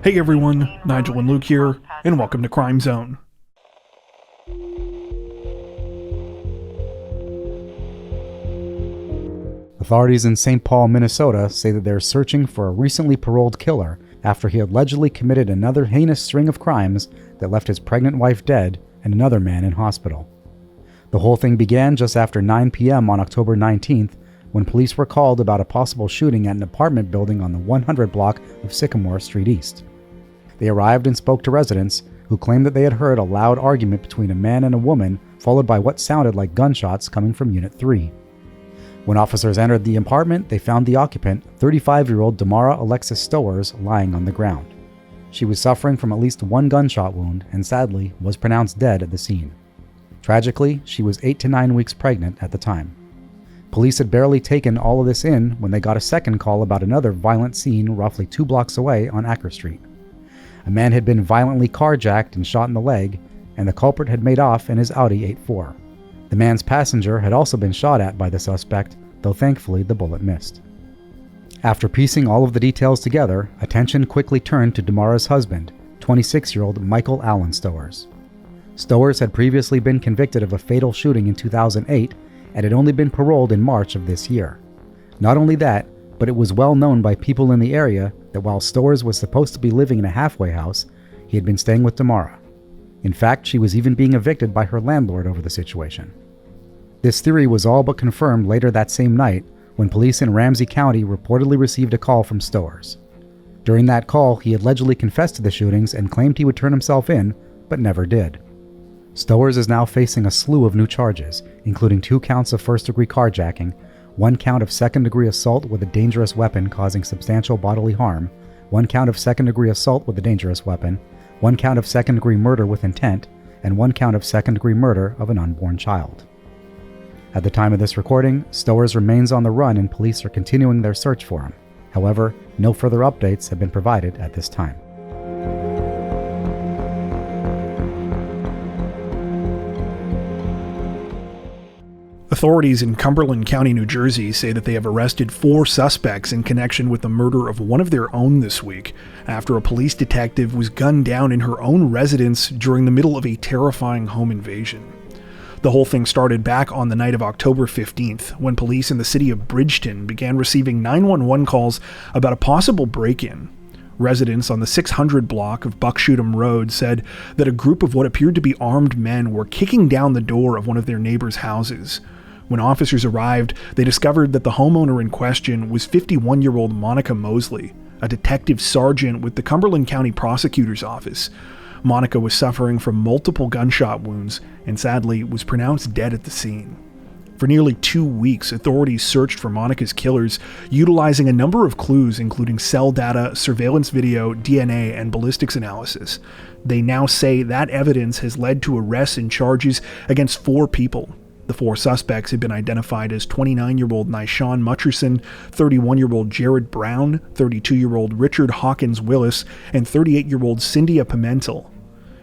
Hey everyone, Nigel and Luke here, and welcome to Crime Zone. Authorities in St. Paul, Minnesota say that they're searching for a recently paroled killer after he allegedly committed another heinous string of crimes that left his pregnant wife dead and another man in hospital. The whole thing began just after 9 p.m. on October 19th when police were called about a possible shooting at an apartment building on the 100 block of Sycamore Street East. They arrived and spoke to residents who claimed that they had heard a loud argument between a man and a woman followed by what sounded like gunshots coming from Unit 3. When officers entered the apartment, they found the occupant, 35-year-old Damara Alexis Stowers, lying on the ground. She was suffering from at least one gunshot wound and sadly was pronounced dead at the scene. Tragically, she was 8 to 9 weeks pregnant at the time. Police had barely taken all of this in when they got a second call about another violent scene roughly 2 blocks away on Acker Street. A man had been violently carjacked and shot in the leg, and the culprit had made off in his Audi 8-4. The man's passenger had also been shot at by the suspect, though thankfully the bullet missed. After piecing all of the details together, attention quickly turned to Damara's husband, 26-year-old Michael Allen Stowers. Stowers had previously been convicted of a fatal shooting in 2008 and had only been paroled in March of this year. Not only that, but it was well known by people in the area that while Stowers was supposed to be living in a halfway house, he had been staying with Damara. In fact, she was even being evicted by her landlord over the situation. This theory was all but confirmed later that same night when police in Ramsey County reportedly received a call from Stowers. During that call, he allegedly confessed to the shootings and claimed he would turn himself in, but never did. Stowers is now facing a slew of new charges, including 2 counts of first-degree carjacking, 1 count of second-degree assault with a dangerous weapon causing substantial bodily harm, 1 count of second-degree assault with a dangerous weapon, 1 count of second-degree murder with intent, and 1 count of second-degree murder of an unborn child. At the time of this recording, Stowers remains on the run and police are continuing their search for him. However, no further updates have been provided at this time. Authorities in Cumberland County, New Jersey say that they have arrested 4 suspects in connection with the murder of one of their own this week, after a police detective was gunned down in her own residence during the middle of a terrifying home invasion. The whole thing started back on the night of October 15th, when police in the city of Bridgeton began receiving 911 calls about a possible break-in. Residents on the 600 block of Buckshootum Road said that a group of what appeared to be armed men were kicking down the door of one of their neighbors' houses. When officers arrived, they discovered that the homeowner in question was 51-year-old Monica Mosley, a detective sergeant with the Cumberland County Prosecutor's Office. Monica was suffering from multiple gunshot wounds and sadly was pronounced dead at the scene. For nearly 2 weeks, authorities searched for Monica's killers, utilizing a number of clues including cell data, surveillance video, DNA, and ballistics analysis. They now say that evidence has led to arrests and charges against 4 people. The 4 suspects have been identified as 29-year-old Nyshawn Mutcherson, 31-year-old Jared Brown, 32-year-old Richard Hawkins Willis, and 38-year-old Cyndia Pimentel.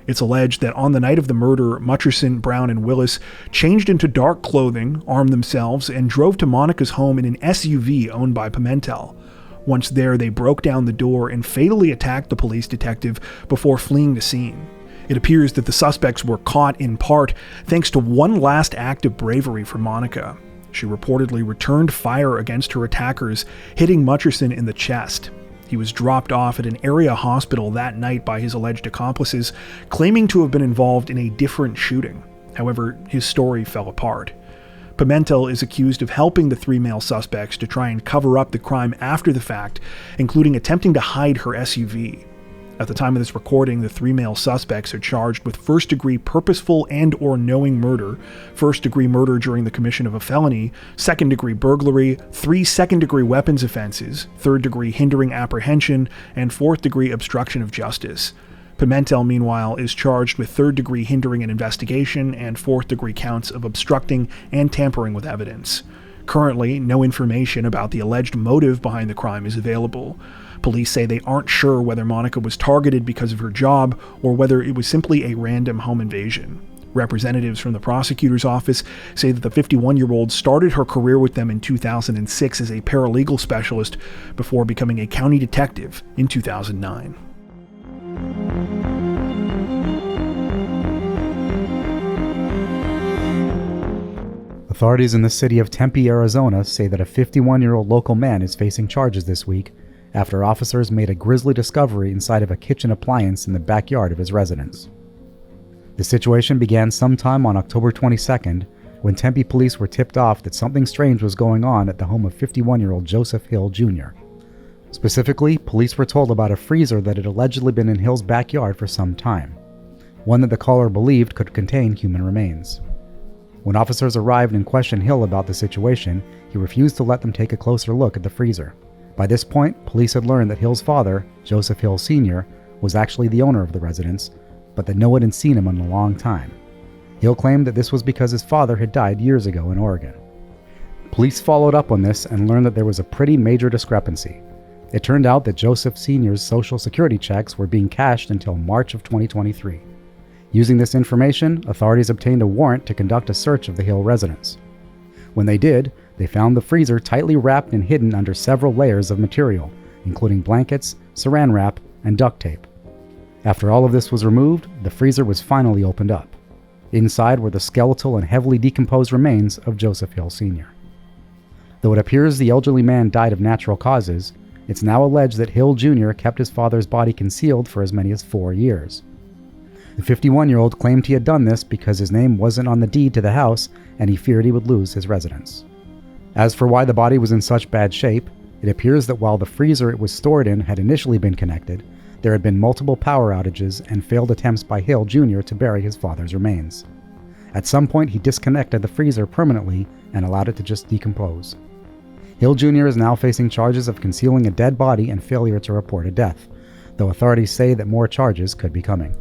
It's alleged that on the night of the murder, Mutcherson, Brown, and Willis changed into dark clothing, armed themselves, and drove to Monica's home in an SUV owned by Pimentel. Once there, they broke down the door and fatally attacked the police detective before fleeing the scene. It appears that the suspects were caught in part thanks to one last act of bravery from Monica. She reportedly returned fire against her attackers, hitting Mutcherson in the chest. He was dropped off at an area hospital that night by his alleged accomplices, claiming to have been involved in a different shooting. However, his story fell apart. Pimentel is accused of helping the 3 male suspects to try and cover up the crime after the fact, including attempting to hide her SUV. At the time of this recording, the 3 male suspects are charged with first-degree purposeful and/or knowing murder, first-degree murder during the commission of a felony, second-degree burglary, 3 second-degree weapons offenses, third-degree hindering apprehension, and fourth-degree obstruction of justice. Pimentel, meanwhile, is charged with third-degree hindering an investigation and fourth-degree counts of obstructing and tampering with evidence. Currently, no information about the alleged motive behind the crime is available. Police say they aren't sure whether Monica was targeted because of her job or whether it was simply a random home invasion. Representatives from the prosecutor's office say that the 51-year-old started her career with them in 2006 as a paralegal specialist before becoming a county detective in 2009. Authorities in the city of Tempe, Arizona say that a 51-year-old local man is facing charges this week after officers made a grisly discovery inside of a kitchen appliance in the backyard of his residence. The situation began sometime on October 22nd when Tempe police were tipped off that something strange was going on at the home of 51-year-old Joseph Hill Jr. Specifically, police were told about a freezer that had allegedly been in Hill's backyard for some time, one that the caller believed could contain human remains. When officers arrived and questioned Hill about the situation, he refused to let them take a closer look at the freezer. By this point, police had learned that Hill's father, Joseph Hill Sr., was actually the owner of the residence, but that no one had seen him in a long time. Hill claimed that this was because his father had died years ago in Oregon. Police followed up on this and learned that there was a pretty major discrepancy. It turned out that Joseph Sr.'s Social Security checks were being cashed until March of 2023. Using this information, authorities obtained a warrant to conduct a search of the Hill residence. When they did, they found the freezer tightly wrapped and hidden under several layers of material, including blankets, saran wrap, and duct tape. After all of this was removed, the freezer was finally opened up. Inside were the skeletal and heavily decomposed remains of Joseph Hill Sr. Though it appears the elderly man died of natural causes, it's now alleged that Hill Jr. kept his father's body concealed for as many as 4 years. The 51-year-old claimed he had done this because his name wasn't on the deed to the house and he feared he would lose his residence. As for why the body was in such bad shape, it appears that while the freezer it was stored in had initially been connected, there had been multiple power outages and failed attempts by Hill Jr. to bury his father's remains. At some point, he disconnected the freezer permanently and allowed it to just decompose. Hill Jr. is now facing charges of concealing a dead body and failure to report a death, though authorities say that more charges could be coming.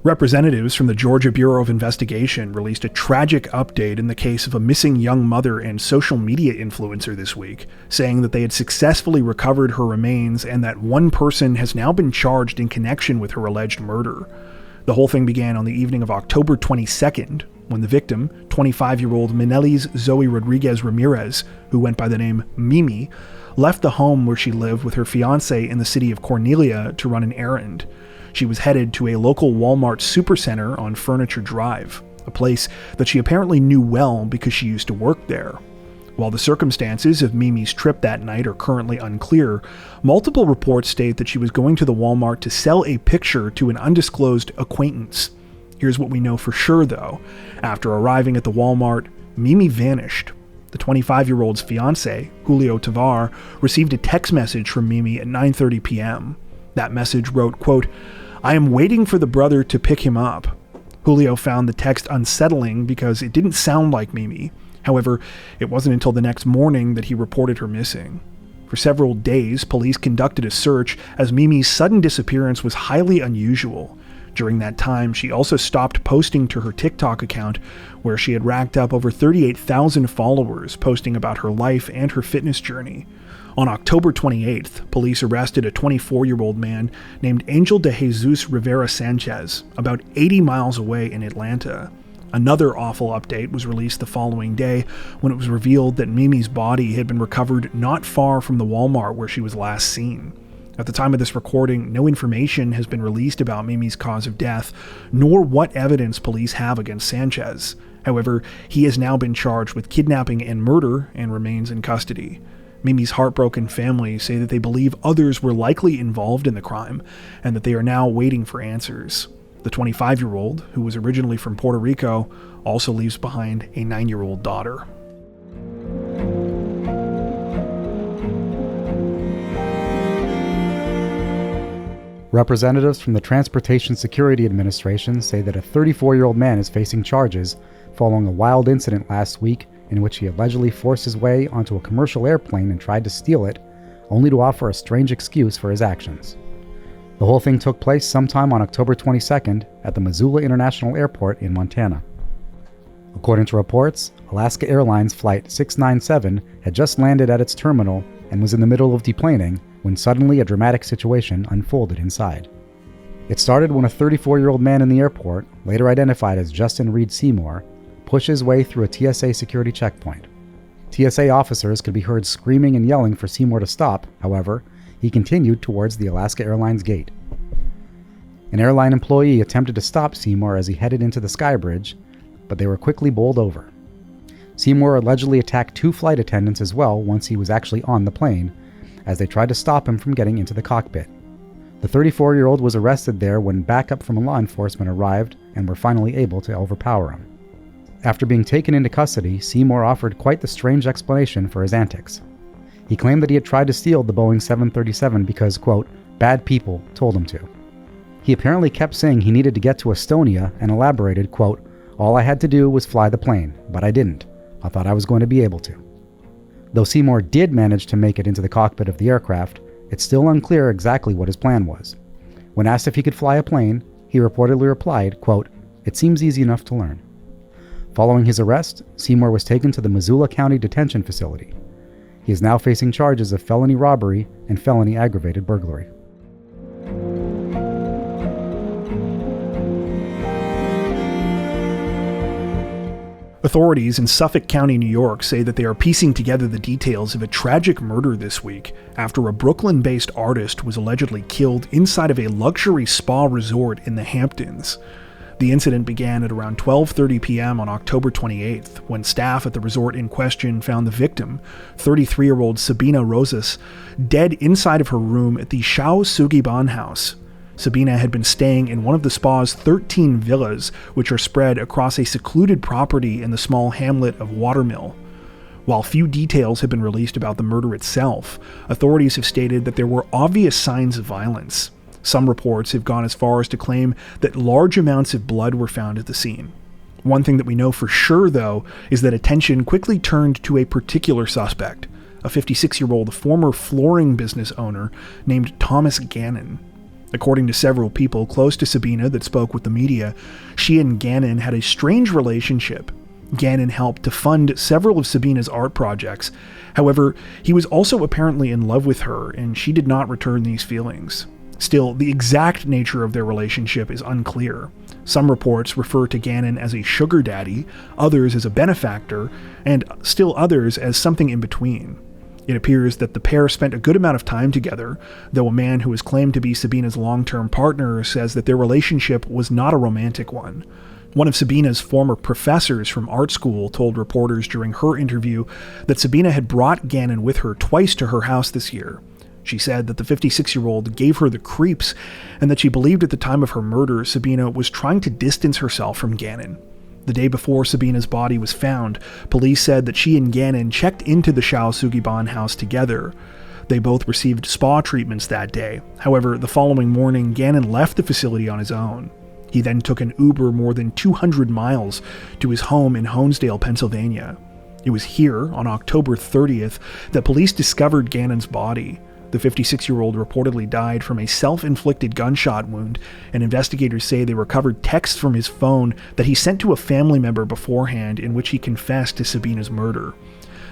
Representatives from the Georgia Bureau of Investigation released a tragic update in the case of a missing young mother and social media influencer this week, saying that they had successfully recovered her remains and that one person has now been charged in connection with her alleged murder. The whole thing began on the evening of October 22nd, when the victim, 25-year-old Minelis Zoe Rodriguez Ramirez, who went by the name Mimi, left the home where she lived with her fiancé in the city of Cornelia to run an errand. She was headed to a local Walmart supercenter on Furniture Drive, a place that she apparently knew well because she used to work there. While the circumstances of Mimi's trip that night are currently unclear, multiple reports state that she was going to the Walmart to sell a picture to an undisclosed acquaintance. Here's what we know for sure, though. After arriving at the Walmart, Mimi vanished. The 25-year-old's fiancé, Julio Tovar, received a text message from Mimi at 9:30 p.m. That message wrote, quote, "I am waiting for the brother to pick him up." Julio found the text unsettling because it didn't sound like Mimi. However, it wasn't until the next morning that he reported her missing. For several days, police conducted a search as Mimi's sudden disappearance was highly unusual. During that time, she also stopped posting to her TikTok account, where she had racked up over 38,000 followers posting about her life and her fitness journey. On October 28th, police arrested a 24-year-old man named Angel de Jesus Rivera Sanchez, about 80 miles away in Atlanta. Another awful update was released the following day when it was revealed that Mimi's body had been recovered not far from the Walmart where she was last seen. At the time of this recording, no information has been released about Mimi's cause of death, nor what evidence police have against Sanchez. However, he has now been charged with kidnapping and murder and remains in custody. Mimi's heartbroken family say that they believe others were likely involved in the crime and that they are now waiting for answers. The 25-year-old, who was originally from Puerto Rico, also leaves behind a 9-year-old daughter. Representatives from the Transportation Security Administration say that a 34-year-old man is facing charges following a wild incident last week in which he allegedly forced his way onto a commercial airplane and tried to steal it, only to offer a strange excuse for his actions. The whole thing took place sometime on October 22nd at the Missoula International Airport in Montana. According to reports, Alaska Airlines Flight 697 had just landed at its terminal and was in the middle of deplaning when suddenly a dramatic situation unfolded inside. It started when a 34-year-old man in the airport, later identified as Justin Reed Seymour, pushed his way through a TSA security checkpoint. TSA officers could be heard screaming and yelling for Seymour to stop. However, he continued towards the Alaska Airlines gate. An airline employee attempted to stop Seymour as he headed into the sky bridge, but they were quickly bowled over. Seymour allegedly attacked 2 flight attendants as well once he was actually on the plane, as they tried to stop him from getting into the cockpit. The 34-year-old was arrested there when backup from law enforcement arrived and were finally able to overpower him. After being taken into custody, Seymour offered quite the strange explanation for his antics. He claimed that he had tried to steal the Boeing 737 because, quote, bad people told him to. He apparently kept saying he needed to get to Estonia and elaborated, quote, all I had to do was fly the plane, but I didn't. I thought I was going to be able to. Though Seymour did manage to make it into the cockpit of the aircraft, it's still unclear exactly what his plan was. When asked if he could fly a plane, he reportedly replied, quote, it seems easy enough to learn. Following his arrest, Seymour was taken to the Missoula County Detention Facility. He is now facing charges of felony robbery and felony aggravated burglary. Authorities in Suffolk County, New York say that they are piecing together the details of a tragic murder this week after a Brooklyn-based artist was allegedly killed inside of a luxury spa resort in the Hamptons. The incident began at around 12:30 p.m. on October 28th, when staff at the resort in question found the victim, 33-year-old Sabina Rosas, dead inside of her room at the Shao Sugiban house. Sabina had been staying in one of the spa's 13 villas, which are spread across a secluded property in the small hamlet of Watermill. While few details have been released about the murder itself, authorities have stated that there were obvious signs of violence. Some reports have gone as far as to claim that large amounts of blood were found at the scene. One thing that we know for sure, though, is that attention quickly turned to a particular suspect, a 56-year-old former flooring business owner named Thomas Gannon. According to several people close to Sabina that spoke with the media, she and Gannon had a strange relationship. Gannon helped to fund several of Sabina's art projects. However, he was also apparently in love with her, and she did not return these feelings. Still, the exact nature of their relationship is unclear. Some reports refer to Gannon as a sugar daddy, others as a benefactor, and still others as something in between. It appears that the pair spent a good amount of time together, though a man who is claimed to be Sabina's long-term partner says that their relationship was not a romantic one. One of Sabina's former professors from art school told reporters during her interview that Sabina had brought Gannon with her twice to her house this year. She said that the 56-year-old gave her the creeps, and that she believed at the time of her murder Sabina was trying to distance herself from Gannon. The day before Sabina's body was found, police said that she and Gannon checked into the Shao Sugiban house together. They both received spa treatments that day. However, the following morning, Gannon left the facility on his own. He then took an Uber more than 200 miles to his home in Honesdale, Pennsylvania. It was here, on October 30th, that police discovered Gannon's body. The 56-year-old reportedly died from a self-inflicted gunshot wound, and investigators say they recovered texts from his phone that he sent to a family member beforehand in which he confessed to Sabina's murder.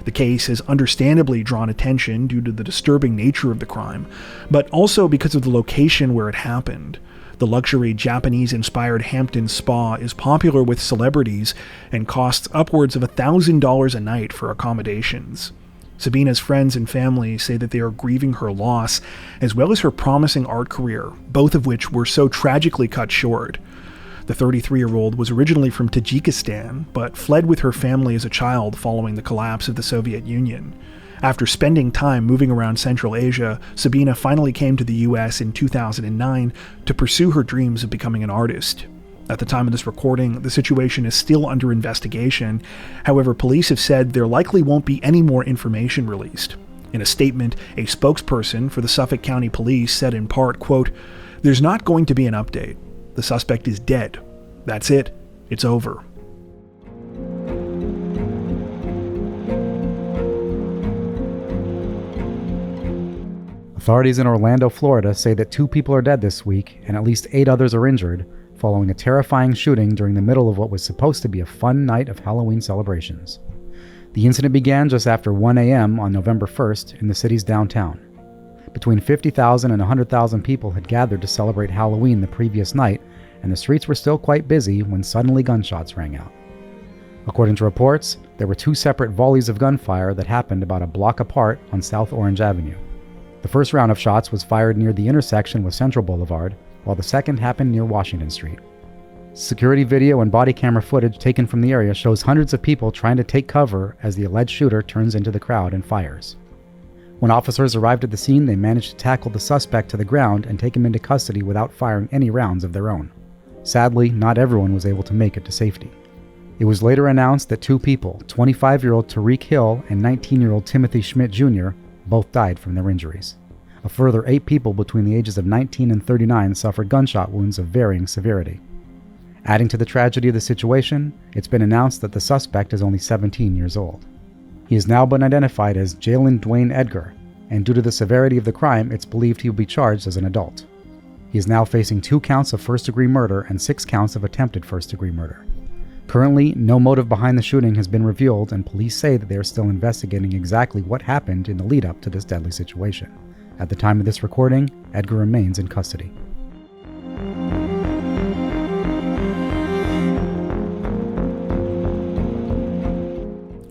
The case has understandably drawn attention due to the disturbing nature of the crime, but also because of the location where it happened. The luxury Japanese-inspired Hampton Spa is popular with celebrities and costs upwards of $1,000 a night for accommodations. Sabina's friends and family say that they are grieving her loss, as well as her promising art career, both of which were so tragically cut short. The 33-year-old was originally from Tajikistan, but fled with her family as a child following the collapse of the Soviet Union. After spending time moving around Central Asia, Sabina finally came to the US in 2009 to pursue her dreams of becoming an artist. At the time of this recording, the situation is still under investigation. However, police have said there likely won't be any more information released. In a statement, a spokesperson for the Suffolk County Police said in part, quote, "There's not going to be an update. The suspect is dead. That's it. It's over." Authorities in Orlando, Florida say that 2 people are dead this week and at least 8 others are injured following a terrifying shooting during the middle of what was supposed to be a fun night of Halloween celebrations. The incident began just after 1 a.m. on November 1st in the city's downtown. Between 50,000 and 100,000 people had gathered to celebrate Halloween the previous night, and the streets were still quite busy when suddenly gunshots rang out. According to reports, There were 2 separate volleys of gunfire that happened about a block apart on South Orange Avenue. The first round of shots was fired near the intersection with Central Boulevard, while the second happened near Washington Street. Security video and body camera footage taken from the area shows hundreds of people trying to take cover as the alleged shooter turns into the crowd and fires. When officers arrived at the scene, they managed to tackle the suspect to the ground and take him into custody without firing any rounds of their own. Sadly, not everyone was able to make it to safety. It was later announced that 2 people, 25-year-old Tariq Hill and 19-year-old Timothy Schmidt Jr., both died from their injuries. A further 8 people between the ages of 19 and 39 suffered gunshot wounds of varying severity. Adding to the tragedy of the situation, it's been announced that the suspect is only 17 years old. He has now been identified as Jalen Dwayne Edgar, and due to the severity of the crime, it's believed he will be charged as an adult. He is now facing 2 counts of first-degree murder and 6 counts of attempted first-degree murder. Currently, no motive behind the shooting has been revealed, and police say that they are still investigating exactly what happened in the lead-up to this deadly situation. At the time of this recording, Edgar remains in custody.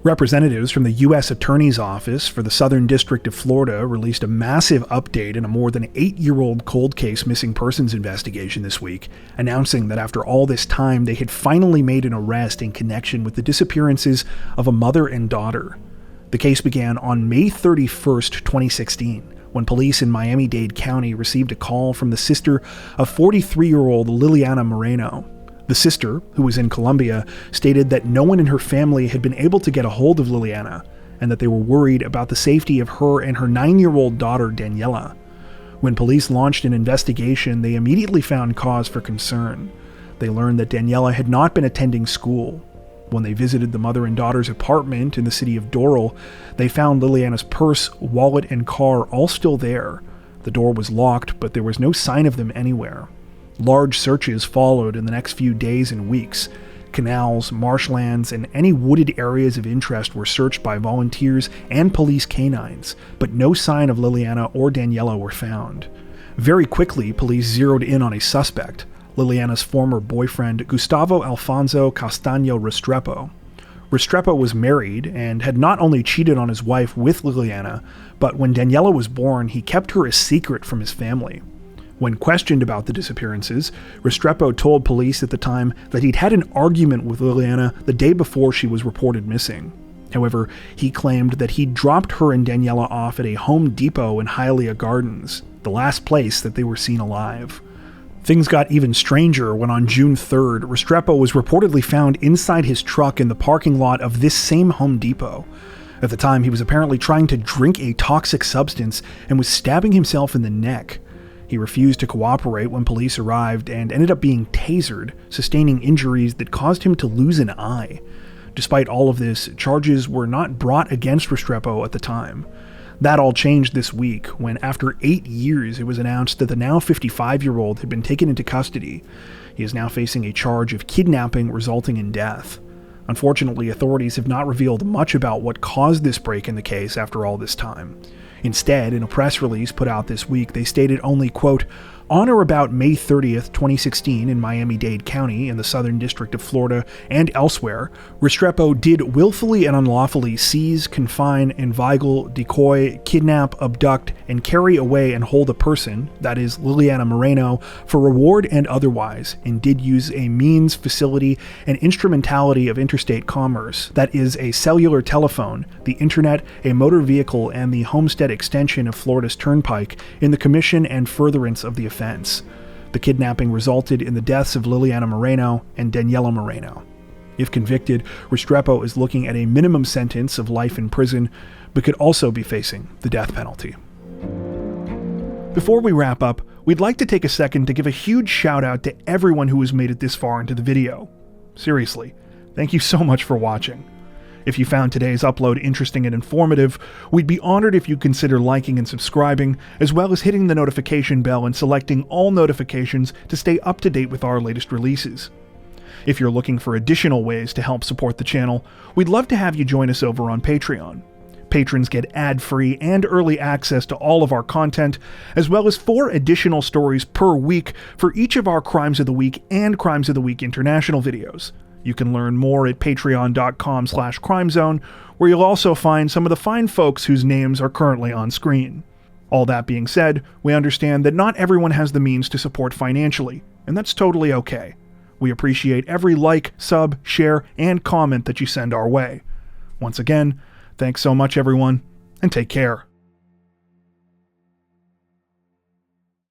Representatives from the U.S. Attorney's Office for the Southern District of Florida released a massive update in a more than 8-year-old cold case missing persons investigation this week, announcing that after all this time, they had finally made an arrest in connection with the disappearances of a mother and daughter. The case began on May 31st, 2016, when police in Miami-Dade County received a call from the sister of 43-year-old Liliana Moreno. The sister, who was in Colombia, stated that no one in her family had been able to get a hold of Liliana, and that they were worried about the safety of her and her 9-year-old daughter, Daniela. When police launched an investigation, they immediately found cause for concern. They learned that Daniela had not been attending school. When they visited the mother and daughter's apartment in the city of Doral, they found Liliana's purse, wallet, and car all still there. The door was locked, but there was no sign of them anywhere. Large searches followed in the next few days and weeks. Canals, marshlands, and any wooded areas of interest were searched by volunteers and police canines, but no sign of Liliana or Daniela were found. Very quickly, police zeroed in on a suspect, Liliana's former boyfriend, Gustavo Alfonso Castaño Restrepo. Restrepo was married and had not only cheated on his wife with Liliana, but when Daniela was born, he kept her a secret from his family. When questioned about the disappearances, Restrepo told police at the time that he'd had an argument with Liliana the day before she was reported missing. However, he claimed that he'd dropped her and Daniela off at a Home Depot in Hialeah Gardens, the last place that they were seen alive. Things got even stranger when on June 3rd, Restrepo was reportedly found inside his truck in the parking lot of this same Home Depot. At the time, he was apparently trying to drink a toxic substance and was stabbing himself in the neck. He refused to cooperate when police arrived and ended up being tasered, sustaining injuries that caused him to lose an eye. Despite all of this, charges were not brought against Restrepo at the time. That all changed this week when, after 8 years, it was announced that the now 55-year-old had been taken into custody. He is now facing a charge of kidnapping resulting in death. Unfortunately, authorities have not revealed much about what caused this break in the case after all this time. Instead, in a press release put out this week, they stated only, quote, "On or about May 30th, 2016 in Miami-Dade County in the Southern District of Florida and elsewhere, Restrepo did willfully and unlawfully seize, confine, inveigle, decoy, kidnap, abduct, and carry away and hold a person, that is Liliana Moreno, for reward and otherwise, and did use a means, facility, and instrumentality of interstate commerce, that is a cellular telephone, the internet, a motor vehicle, and the homestead extension of Florida's Turnpike in the commission and furtherance of the offense. The kidnapping resulted in the deaths of Liliana Moreno and Daniela Moreno. If convicted, Restrepo is looking at a minimum sentence of life in prison, but could also be facing the death penalty. Before we wrap up, we'd like to take a second to give a huge shout out to everyone who has made it this far into the video. Seriously, thank you so much for watching. If you found today's upload interesting and informative, we'd be honored if you'd consider liking and subscribing, as well as hitting the notification bell and selecting all notifications to stay up to date with our latest releases. If you're looking for additional ways to help support the channel, we'd love to have you join us over on Patreon. Patrons get ad-free and early access to all of our content, as well as 4 additional stories per week for each of our Crimes of the Week and Crimes of the Week International videos. You can learn more at patreon.com/crimezone, where you'll also find some of the fine folks whose names are currently on screen. All that being said, we understand that not everyone has the means to support financially, and that's totally okay. We appreciate every like, sub, share, and comment that you send our way. Once again, thanks so much everyone, and take care.